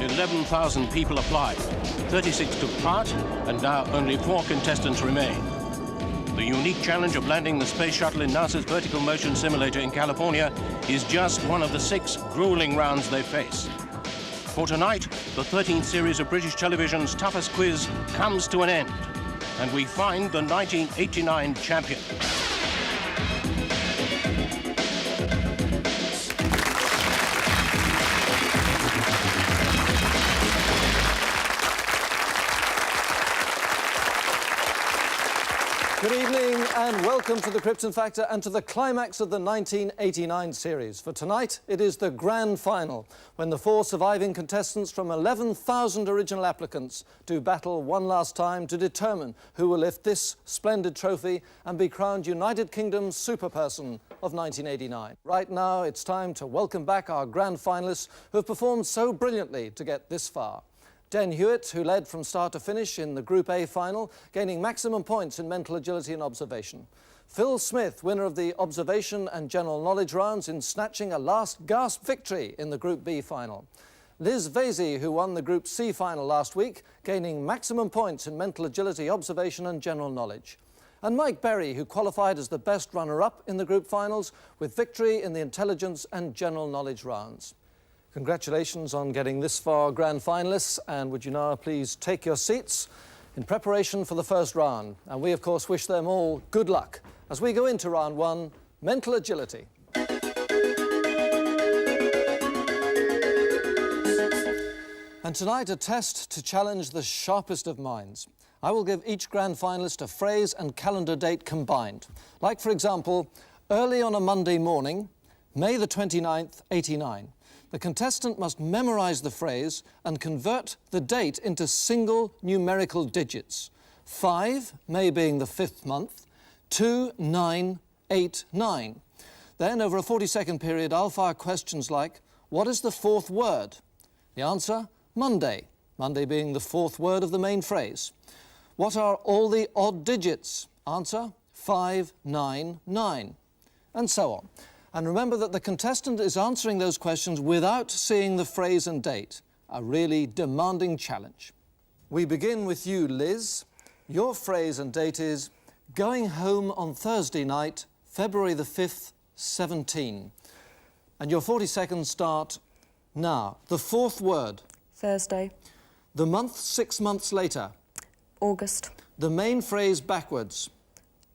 11,000 people applied. 36 took part, and now only 4 contestants remain. The unique challenge of landing the space shuttle in NASA's vertical motion simulator in California is just one of the 6 grueling rounds they face. For tonight, the 13th series of British television's toughest quiz comes to an end, and we find the 1989 champion. Good evening and welcome to the Krypton Factor and to the climax of the 1989 series. For tonight, it is the grand final, when the 4 surviving contestants from 11,000 original applicants do battle one last time to determine who will lift this splendid trophy and be crowned United Kingdom's superperson of 1989. Right now, it's time to welcome back our grand finalists who have performed so brilliantly to get this far. Den Hewitt, who led from start to finish in the Group A final, gaining maximum points in mental agility and observation. Phil Smith, winner of the observation and general knowledge rounds, in snatching a last gasp victory in the Group B final. Liz Vasey, who won the Group C final last week, gaining maximum points in mental agility, observation and general knowledge. And Mike Berry, who qualified as the best runner-up in the group finals, with victory in the intelligence and general knowledge rounds. Congratulations on getting this far, grand finalists, and would you now please take your seats in preparation for the first round. And we, of course, wish them all good luck as we go into round 1, mental agility. And tonight, a test to challenge the sharpest of minds. I will give each grand finalist a phrase and calendar date combined. Like, for example, early on a Monday morning, May the 29th, 89. The contestant must memorize the phrase and convert the date into single numerical digits. 5, May being the 5th month, 2, 9, 8, 9. Then, over a 40-second period, I'll fire questions like, what is the 4th word? The answer, Monday. Monday being the 4th word of the main phrase. What are all the odd digits? Answer, 5, 9, 9. And so on. And remember that the contestant is answering those questions without seeing the phrase and date. A really demanding challenge. We begin with you, Liz. Your phrase and date is going home on Thursday night, February the 5th, 17. And your 40 seconds start now. The 4th word. Thursday. The month 6 months later. August. The main phrase backwards.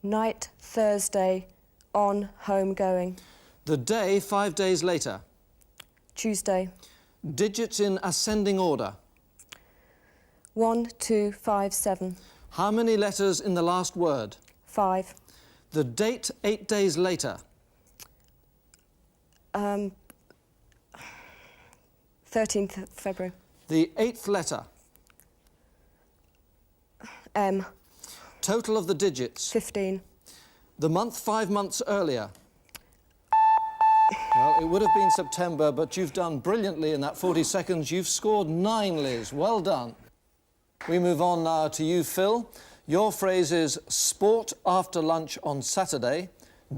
Night, Thursday, on, home, going. The day 5 days later. Tuesday. Digits in ascending order. 1, 2, 5, 7. How many letters in the last word? 5. The date 8 days later. 13th February. The 8th letter. M. Total of the digits. 15. The month 5 months earlier. Well, it would have been September, but you've done brilliantly in that 40 seconds. You've scored 9, Liz. Well done. We move on now to you, Phil. Your phrase is sport after lunch on Saturday,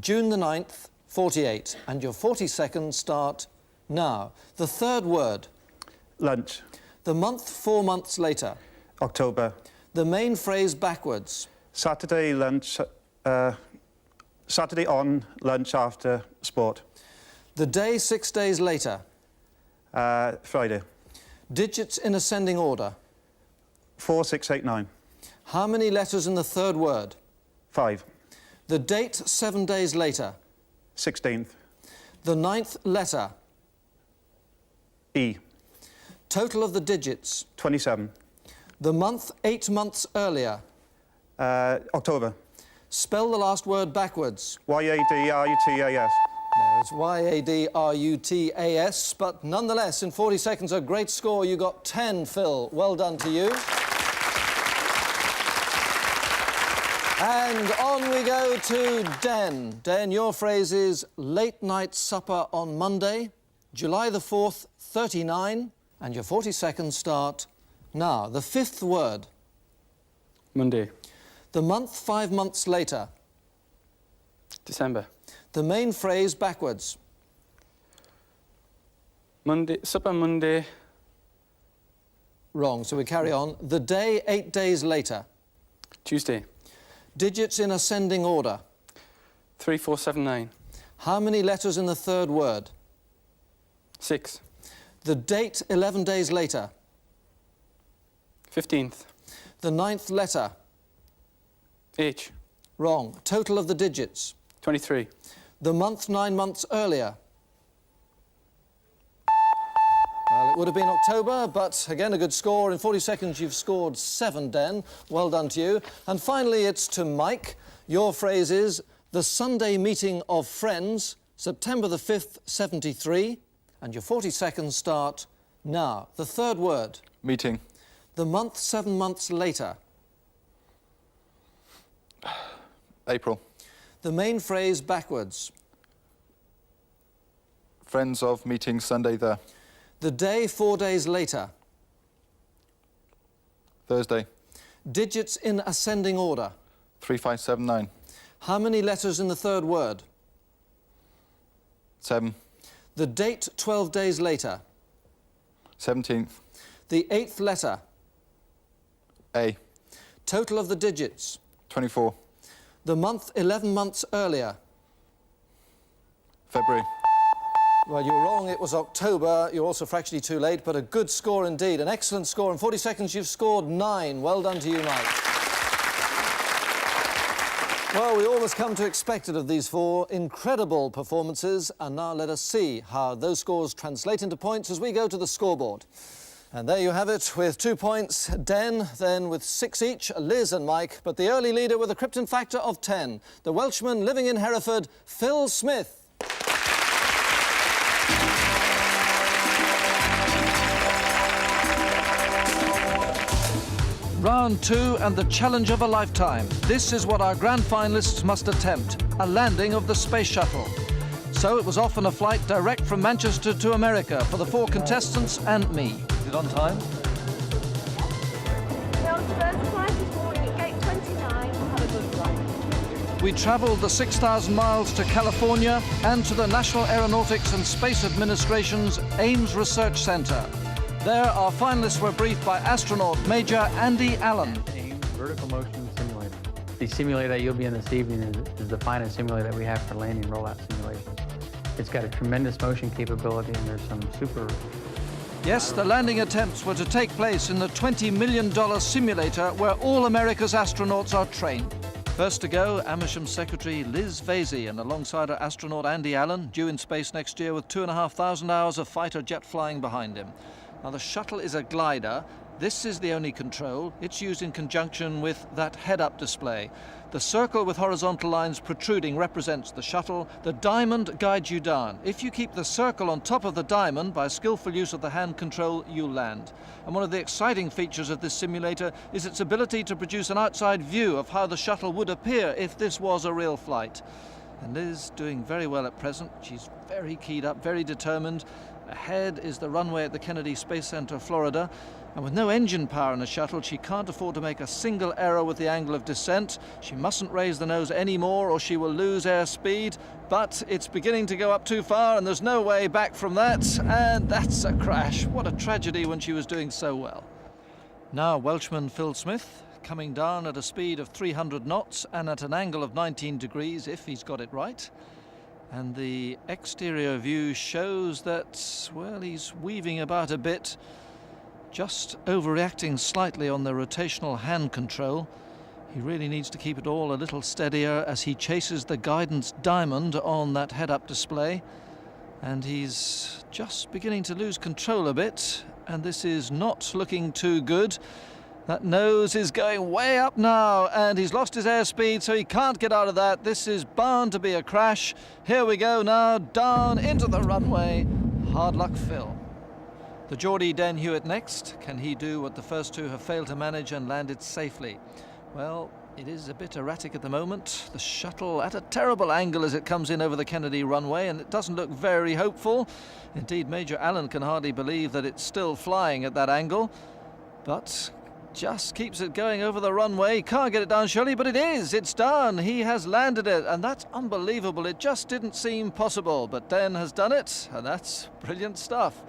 June the 9th, 48. And your 40 seconds start now. The 3rd word. Lunch. The month 4 months later. October. The main phrase backwards. Saturday lunch. Saturday on, lunch after, sport. The day 6 days later. Friday. Digits in ascending order. 4, 6, 8, 9. How many letters in the 3rd word? 5. The date 7 days later. 16th. The 9th letter. E. Total of the digits. 27. The month 8 months earlier. October. Spell the last word backwards. Y-A-D-R-U-T-A-S. No, it's Y-A-D-R-U-T-A-S, but nonetheless, in 40 seconds, a great score. You got 10, Phil. Well done to you. And on we go to Den. Den, your phrase is late night supper on Monday, July the 4th, 39, and your 40 seconds start now. The 5th word. Monday. The month 5 months later. December. The main phrase backwards. Monday, supper Monday, Wrong, so we carry on. The day 8 days later. Tuesday. Digits in ascending order. 3479. How many letters in the third word? 6. The date 11 days later. 15th. The 9th letter. H. Wrong. Total of the digits. 23. The month 9 months earlier. Well, it would have been October, but again, a good score. In 40 seconds, you've scored 7, Den. Well done to you. And finally, it's to Mike. Your phrase is, the Sunday meeting of friends, September the 5th, 73. And your 40 seconds start now. The third word. Meeting. The month 7 months later. April. The main phrase backwards. Friends of meeting Sunday there. The day 4 days later. Thursday. Digits in ascending order. 3579. How many letters in the third word? 7. The date 12 days later. 17th. The 8th letter. A. Total of the digits. 24. The month 11 months earlier. February. Well, you're wrong. It was October. You're also fractionally too late, but a good score indeed. An excellent score. In 40 seconds, you've scored 9. Well done to you, Mike. Well, we almost come to expect it of these 4 incredible performances. And now let us see how those scores translate into points as we go to the scoreboard. And there you have it, with 2 points, Den, then with 6 each, Liz and Mike, but the early leader with a Krypton factor of 10, the Welshman living in Hereford, Phil Smith. Round 2 and the challenge of a lifetime. This is what our grand finalists must attempt, a landing of the space shuttle. So it was off on a flight direct from Manchester to America for the 4 contestants and me. Is it on time? Bill's first flight is boarding at gate 29. Have a good flight. We travelled the 6,000 miles to California and to the National Aeronautics and Space Administration's Ames Research Centre. There, our finalists were briefed by astronaut Major Andy Allen. Ames Vertical Motion Simulator. The simulator that you'll be in this evening is the finest simulator that we have for landing rollout simulations. It's got a tremendous motion capability, and there's some super... Yes, the landing attempts were to take place in the $20 million simulator where all America's astronauts are trained. First to go, Amersham Secretary Liz Vasey, and alongside her astronaut Andy Allen, due in space next year with 2,500 hours of fighter jet flying behind him. Now, the shuttle is a glider. This is the only control. It's used in conjunction with that head-up display. The circle with horizontal lines protruding represents the shuttle. The diamond guides you down. If you keep the circle on top of the diamond by skillful use of the hand control, you'll land. And one of the exciting features of this simulator is its ability to produce an outside view of how the shuttle would appear if this was a real flight. And Liz doing very well at present. She's very keyed up, very determined. Ahead is the runway at the Kennedy Space Center, Florida. And with no engine power in a shuttle, she can't afford to make a single error with the angle of descent. She mustn't raise the nose anymore or she will lose airspeed. But it's beginning to go up too far and there's no way back from that. And that's a crash. What a tragedy when she was doing so well. Now Welshman Phil Smith coming down at a speed of 300 knots and at an angle of 19 degrees, if he's got it right. And the exterior view shows that, well, he's weaving about a bit, just overreacting slightly on the rotational hand control. He really needs to keep it all a little steadier as he chases the guidance diamond on that head-up display. And he's just beginning to lose control a bit, and this is not looking too good. That nose is going way up now, and he's lost his airspeed, so he can't get out of that. This is bound to be a crash. Here we go now, down into the runway. Hard luck, Phil. The Geordie Den Hewitt next. Can he do what the first 2 have failed to manage and land it safely? Well, it is a bit erratic at the moment. The shuttle at a terrible angle as it comes in over the Kennedy runway, and it doesn't look very hopeful. Indeed, Major Allen can hardly believe that it's still flying at that angle. But just keeps it going over the runway. Can't get it down surely, but it is. It's done. He has landed it, and that's unbelievable. It just didn't seem possible, but Den has done it, and that's brilliant stuff.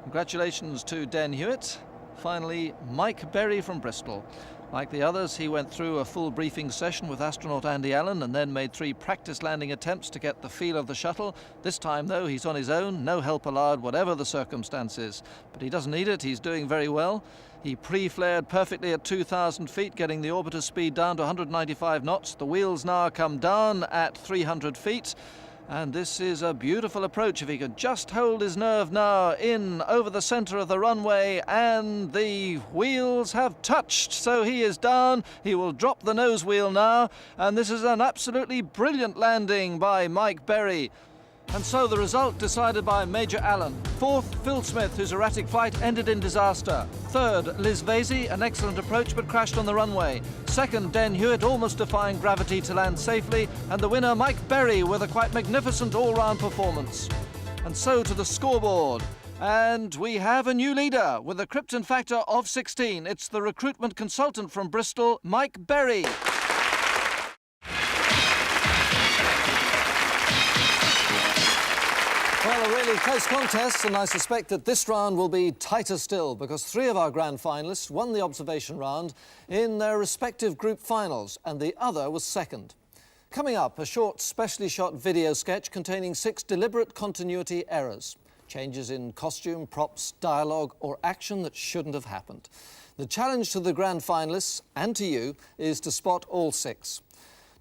Congratulations to Den Hewitt. finally, Mike Berry from Bristol. Like the others, he went through a full briefing session with astronaut Andy Allen and then made 3 practice landing attempts to get the feel of the shuttle. This time, though, he's on his own, no help allowed, whatever the circumstances. But he doesn't need it, he's doing very well. He pre-flared perfectly at 2,000 feet, getting the orbiter speed down to 195 knots. The wheels now come down at 300 feet. And this is a beautiful approach. If he could just hold his nerve now in over the center of the runway, and the wheels have touched, so he is down. He will drop the nose wheel now, and this is an absolutely brilliant landing by Mike Berry. And so the result decided by Major Allen. 4th, Phil Smith, whose erratic flight ended in disaster. 3rd, Liz Vasey, an excellent approach but crashed on the runway. 2nd, Den Hewitt, almost defying gravity to land safely. And the winner, Mike Berry, with a quite magnificent all-round performance. And so to the scoreboard. And we have a new leader with a Krypton factor of 16. It's the recruitment consultant from Bristol, Mike Berry. Well, a really close contest, and I suspect that this round will be tighter still because 3 of our grand finalists won the observation round in their respective group finals, and the other was second. Coming up, a short, specially shot video sketch containing 6 deliberate continuity errors. Changes in costume, props, dialogue, or action that shouldn't have happened. The challenge to the grand finalists, and to you, is to spot all 6.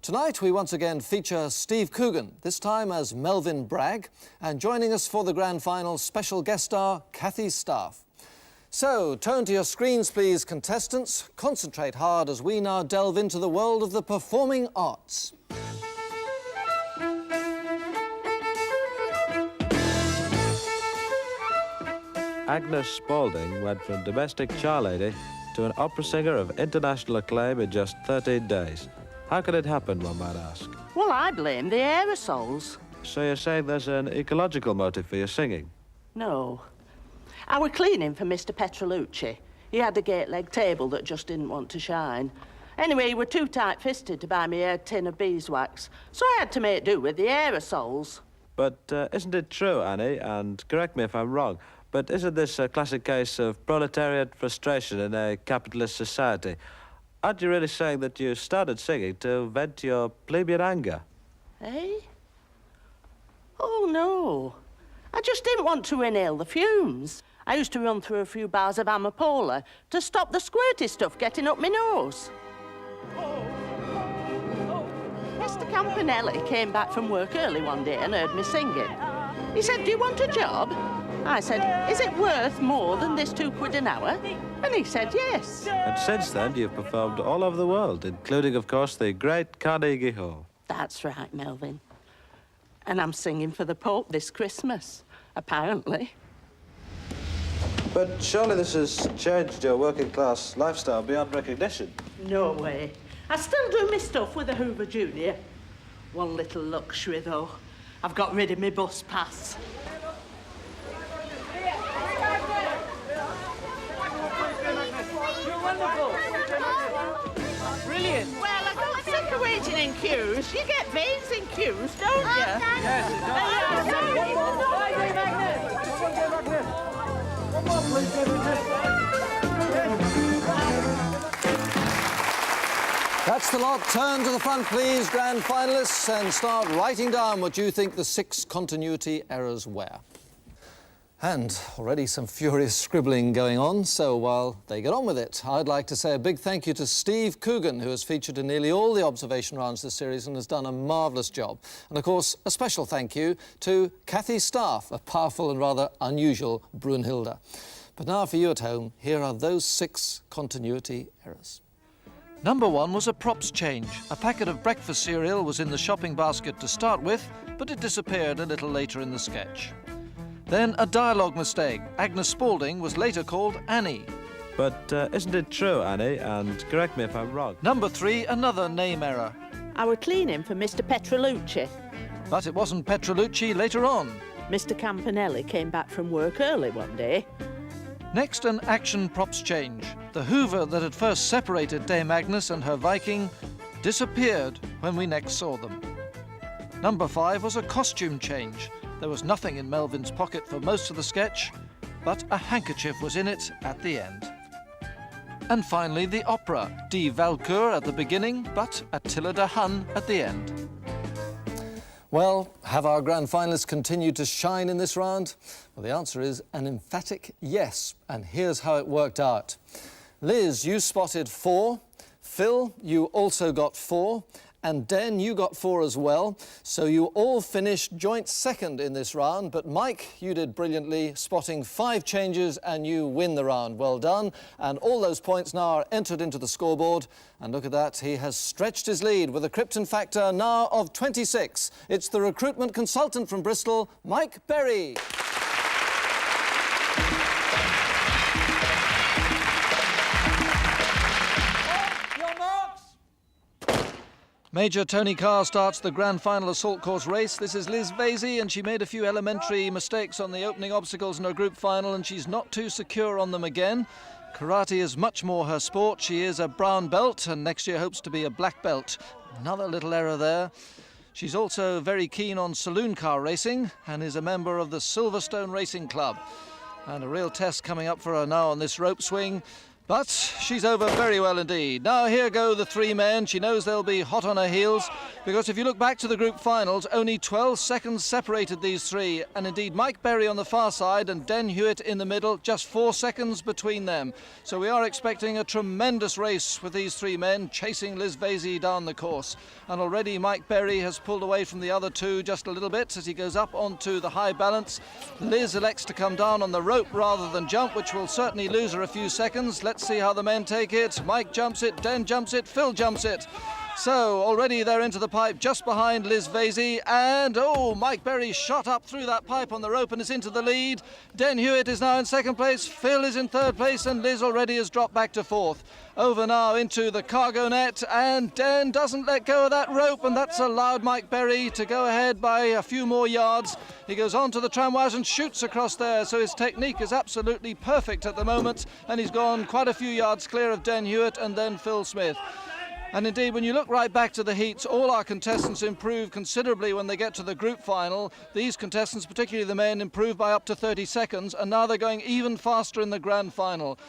Tonight, we once again feature Steve Coogan, this time as Melvin Bragg, and joining us for the grand final, special guest star, Kathy Staff. So, turn to your screens, please, contestants. Concentrate hard as we now delve into the world of the performing arts. Agnes Spaulding went from domestic charlady to an opera singer of international acclaim in just 13 days. How could it happen, one might ask? Well, I blame the aerosols. So you're saying there's an ecological motive for your singing? No. I were cleaning for Mr. Petrolucci. He had a gate-leg table that just didn't want to shine. Anyway, he were too tight-fisted to buy me a tin of beeswax, so I had to make do with the aerosols. But isn't it true, Annie, and correct me if I'm wrong, but isn't this a classic case of proletariat frustration in a capitalist society? Aren't you really saying that you started singing to vent your plebeian anger? Eh? Oh, no. I just didn't want to inhale the fumes. I used to run through a few bars of Amapola to stop the squirty stuff getting up my nose. Mr. Campanelli came back from work early one day and heard me singing. He said, "Do you want a job?" I said, "Is it worth more than this £2 an hour?" And he said, yes. And since then, you've performed all over the world, including, of course, the great Carnegie Hall. That's right, Melvin. And I'm singing for the Pope this Christmas, apparently. But surely this has changed your working-class lifestyle beyond recognition. No way. I still do my stuff with a Hoover Junior. One little luxury, though. I've got rid of my bus pass. Brilliant. Well, I got sick of waiting in queues. You get veins in queues, don't you? Yes, That's the lot. Turn to the front, please, grand finalists, and start writing down what you think the 6 continuity errors were. And already some furious scribbling going on, so while they get on with it, I'd like to say a big thank you to Steve Coogan, who has featured in nearly all the observation rounds this series and has done a marvellous job. And of course, a special thank you to Kathy Staff, a powerful and rather unusual Brunhilde. But now for you at home, here are those 6 continuity errors. Number 1 was a props change. A packet of breakfast cereal was in the shopping basket to start with, but it disappeared a little later in the sketch. Then a dialogue mistake. Agnes Spaulding was later called Annie. But isn't it true, Annie, and correct me if I'm wrong? Number 3, another name error. I were cleaning for Mr. Petrolucci. But it wasn't Petrolucci later on. Mr. Campanelli came back from work early one day. Next, an action props change. The Hoover that had first separated Dame Agnes and her Viking disappeared when we next saw them. Number 5 was a costume change. There was nothing in Melvin's pocket for most of the sketch, but a handkerchief was in it at the end. And finally, the opera, Die Walkür at the beginning, but Attila de Hun at the end. Well, have our grand finalists continued to shine in this round? Well, the answer is an emphatic yes, and here's how it worked out. Liz, you spotted 4. Phil, you also got 4. And Den, you got 4 as well. So you all finished joint second in this round. But Mike, you did brilliantly, spotting 5 changes, and you win the round. Well done. And all those points now are entered into the scoreboard. And look at that, he has stretched his lead with a Krypton factor now of 26. It's the recruitment consultant from Bristol, Mike Berry. Major Tony Carr starts the grand final assault course race. This is Liz Vasey, and she made a few elementary mistakes on the opening obstacles in her group final, and she's not too secure on them again. Karate is much more her sport. She is a brown belt, and next year hopes to be a black belt. Another little error there. She's also very keen on saloon car racing and is a member of the Silverstone Racing Club. And a real test coming up for her now on this rope swing. But she's over very well indeed. Now here go the 3 men. She knows they'll be hot on her heels, because if you look back to the group finals, only 12 seconds separated these 3. And indeed, Mike Berry on the far side and Den Hewitt in the middle, just 4 seconds between them. So we are expecting a tremendous race with these 3 men chasing Liz Vasey down the course. And already Mike Berry has pulled away from the other 2 just a little bit as he goes up onto the high balance. Liz elects to come down on the rope rather than jump, which will certainly lose her a few seconds. Let's see how the men take it. Mike jumps it, Den jumps it, Phil jumps it. So already they're into the pipe just behind Liz Vasey, and Mike Berry shot up through that pipe on the rope and is into the lead. Den Hewitt is now in second place, Phil is in third place, and Liz already has dropped back to fourth. Over now into the cargo net, and Den doesn't let go of that rope, and that's allowed Mike Berry to go ahead by a few more yards. He goes on to the tramwires and shoots across there, so his technique is absolutely perfect at the moment, and he's gone quite a few yards clear of Den Hewitt and then Phil Smith. And indeed, when you look right back to the heats, all our contestants improve considerably when they get to the group final. These contestants, particularly the men, improve by up to 30 seconds, and now they're going even faster in the grand final.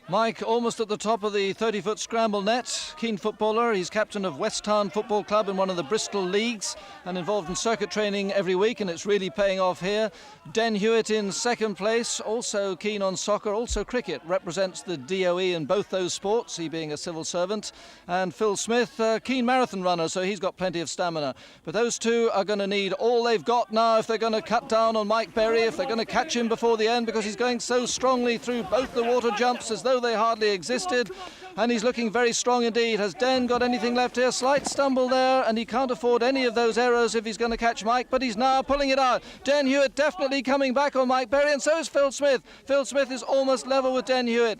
Mike almost at the top of the 30-foot scramble net, keen footballer. He's captain of West Town Football Club in one of the Bristol leagues and involved in circuit training every week, and it's really paying off here. Den Hewitt in second place, also keen on soccer, also cricket, represents the DOE in both those sports, he being a civil servant. And Phil Smith, a keen marathon runner, so he's got plenty of stamina. But those 2 are going to need all they've got now if they're going to cut down on Mike Berry, if they're going to catch him before the end, because he's going so strongly through both the water jumps as though they hardly existed, and he's looking very strong indeed. Has Den got anything left here? Slight stumble there, and he can't afford any of those errors if he's going to catch Mike, but he's now pulling it out. Den Hewitt definitely coming back on Mike Berry, and so is Phil Smith. Phil Smith is almost level with Den Hewitt.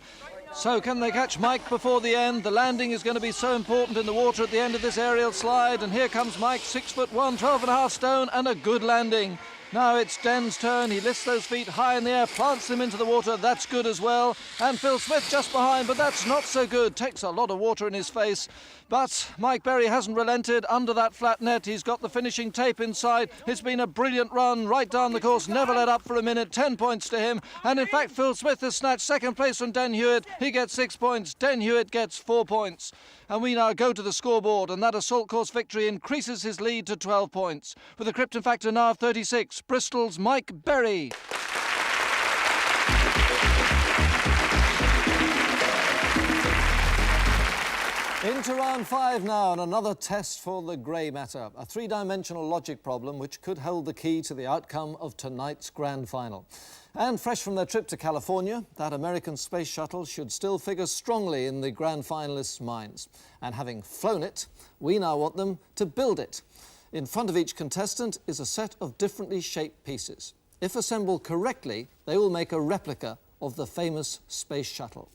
So can they catch Mike before the end? The landing is going to be so important in the water at the end of this aerial slide, and here comes Mike, 6'1", 12.5 stone, and a good landing. Now it's Den's turn. He lifts those feet high in the air, plants them into the water. That's good as well. And Phil Smith just behind, but that's not so good. Takes a lot of water in his face. But Mike Berry hasn't relented. Under that flat net, he's got the finishing tape inside. It's been a brilliant run right down the course. Never let up for a minute. 10 points to him. And in fact, Phil Smith has snatched second place from Den Hewitt. He gets 6 points. Den Hewitt gets 4 points. And we now go to the scoreboard, and that assault course victory increases his lead to 12 points. With a Krypton factor now of 36, Bristol's Mike Berry. Into round 5 now, and another test for the grey matter. A 3-dimensional logic problem which could hold the key to the outcome of tonight's grand final. And fresh from their trip to California, that American space shuttle should still figure strongly in the grand finalists' minds. And having flown it, we now want them to build it. In front of each contestant is a set of differently shaped pieces. If assembled correctly, they will make a replica of the famous space shuttle.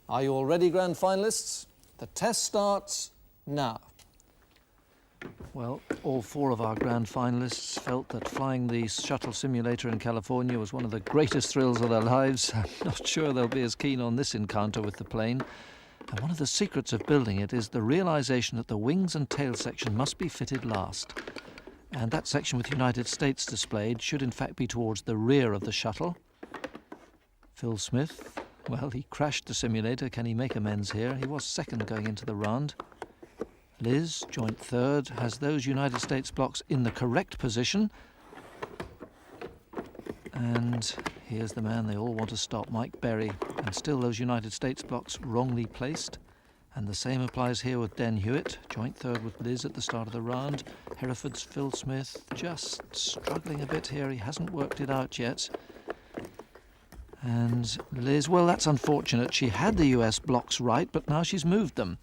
Are you all ready, grand finalists? The test starts now. Well, all 4 of our grand finalists felt that flying the shuttle simulator in California was one of the greatest thrills of their lives. I'm not sure they'll be as keen on this encounter with the plane. And one of the secrets of building it is the realization that the wings and tail section must be fitted last. And that section with United States displayed should in fact be towards the rear of the shuttle. Phil Smith Well, he crashed the simulator. Can he make amends here? He was second going into the round. Liz, joint third, has those United States blocks in the correct position. And here's the man they all want to stop, Mike Berry. And still those United States blocks wrongly placed. And the same applies here with Den Hewitt, joint third with Liz at the start of the round. Hereford's Phil Smith just struggling a bit here. He hasn't worked it out yet. And Liz, well, that's unfortunate. She had the US blocks right, but now she's moved them.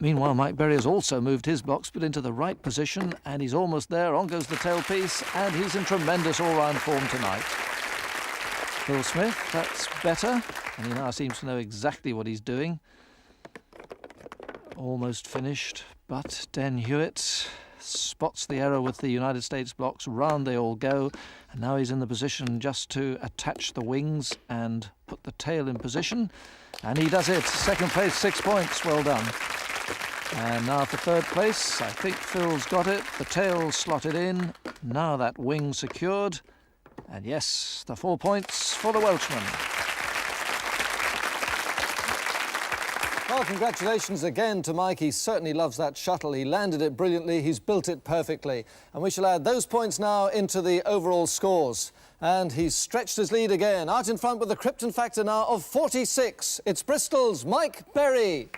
Meanwhile, Mike Berry has also moved his blocks, but into the right position, and he's almost there. On goes the tailpiece, and he's in tremendous all-round form tonight. Phil Smith, that's better, and he now seems to know exactly what he's doing. Almost finished, but Den Hewitt spots the error with the United States blocks. Round they all go, and now he's in the position just to attach the wings and put the tail in position, and he does it. Second place, 6 points. Well done. And now for third place, I think Phil's got it. The tail slotted in. Now that wing secured. And yes, the 4 points for the Welshman. Well, congratulations again to Mike. He certainly loves that shuttle. He landed it brilliantly. He's built it perfectly. And we shall add those points now into the overall scores. And he's stretched his lead again. Out in front with the Krypton factor now of 46. It's Bristol's Mike Berry.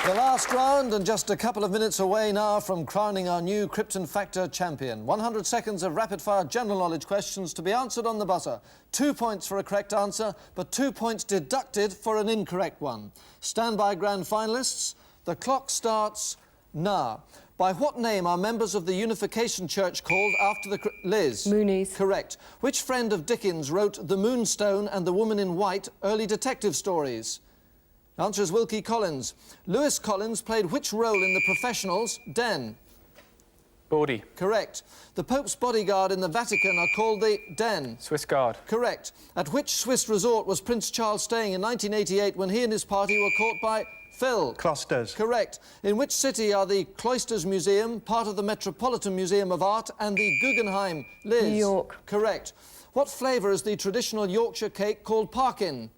The last round, and just a couple of minutes away now from crowning our new Krypton Factor champion. 100 seconds of rapid-fire general knowledge questions to be answered on the buzzer. 2 points for a correct answer, but 2 points deducted for an incorrect one. Stand by, grand finalists. The clock starts now. By what name are members of the Unification Church called after the... Liz? Moonies. Correct. Which friend of Dickens wrote The Moonstone and the Woman in White early detective stories? The answer is Wilkie Collins. Lewis Collins played which role in The Professionals? Den. Bodie. Correct. The Pope's bodyguard in the Vatican are called the Den. Swiss Guard. Correct. At which Swiss resort was Prince Charles staying in 1988 when he and his party were caught by... Phil. Closters. Correct. In which city are the Cloisters Museum, part of the Metropolitan Museum of Art, and the Guggenheim? Liz. New York. Correct. What flavour is the traditional Yorkshire cake called Parkin?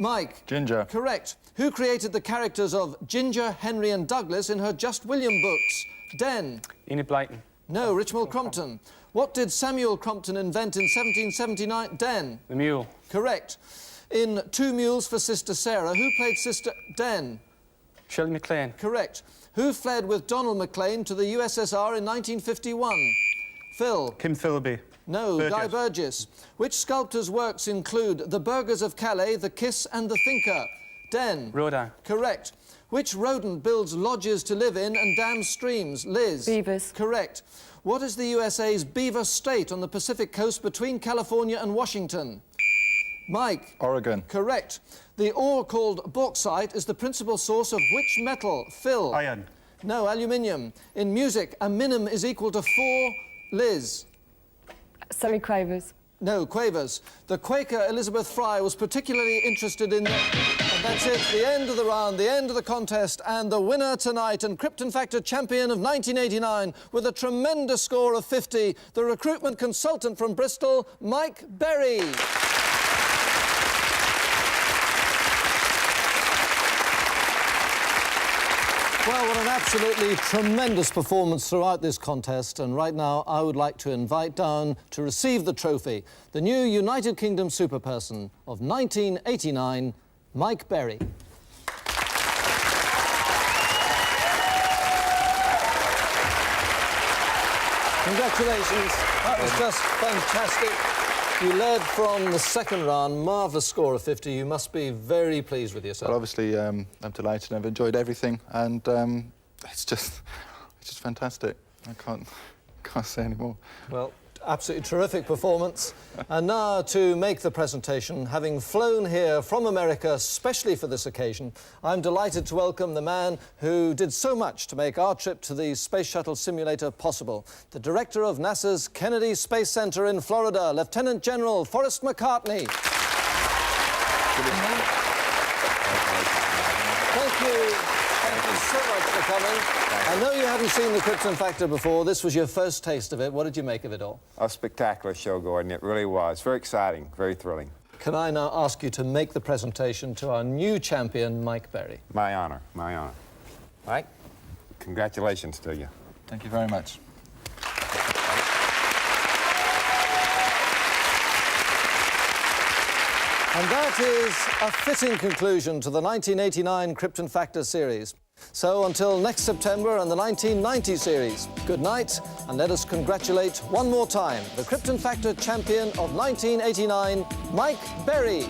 Mike. Ginger. Correct. Who created the characters of Ginger, Henry and Douglas in her Just William books? Den. Enid Blyton. No, Richmal Crompton. What did Samuel Crompton invent in 1779? Den. The Mule. Correct. In Two Mules for Sister Sarah, who played Sister... Den. Shirley MacLaine. Correct. Who fled with Donald Maclean to the USSR in 1951? Phil. Kim Philby. No, Burgess. Guy Burgess. Which sculptor's works include The Burghers of Calais, The Kiss and The Thinker? Den. Rodin. Correct. Which rodent builds lodges to live in and dams streams? Liz. Beavers. Correct. What is the USA's beaver state on the Pacific coast between California and Washington? Mike. Oregon. Correct. The ore called bauxite is the principal source of which metal? Phil. Iron. No, aluminium. In music, a minim is equal to 4... Liz. Semi-quavers. No, quavers. The Quaker Elizabeth Fry was particularly interested in... And that's it, the end of the round, the end of the contest, and the winner tonight and Krypton Factor champion of 1989 with a tremendous score of 50, the recruitment consultant from Bristol, Mike Berry. Well, what an absolutely tremendous performance throughout this contest. And right now, I would like to invite down to receive the trophy, the new United Kingdom superperson of 1989, Mike Berry. Congratulations. That was just fantastic. You led from the second round, marvellous score of 50. You must be very pleased with yourself. Well, obviously, I'm delighted. I've enjoyed everything, and it's just fantastic. I can't say any more. Well, absolutely terrific performance. And now to make the presentation, having flown here from America specially for this occasion, I'm delighted to welcome the man who did so much to make our trip to the Space Shuttle simulator possible, the director of NASA's Kennedy Space Center in Florida, Lieutenant General Forrest McCartney. Thank you. Thank you so much. for coming. I know you hadn't seen the Krypton Factor before. This was your first taste of it. What did you make of it all? A spectacular show, Gordon. It really was. Very exciting, very thrilling. Can I now ask you to make the presentation to our new champion, Mike Berry? My honor, my honor. Mike? Congratulations to you. Thank you very much. And that is a fitting conclusion to the 1989 Krypton Factor series. So until next September and the 1990 series, good night, and let us congratulate one more time the Krypton Factor champion of 1989, Mike Berry.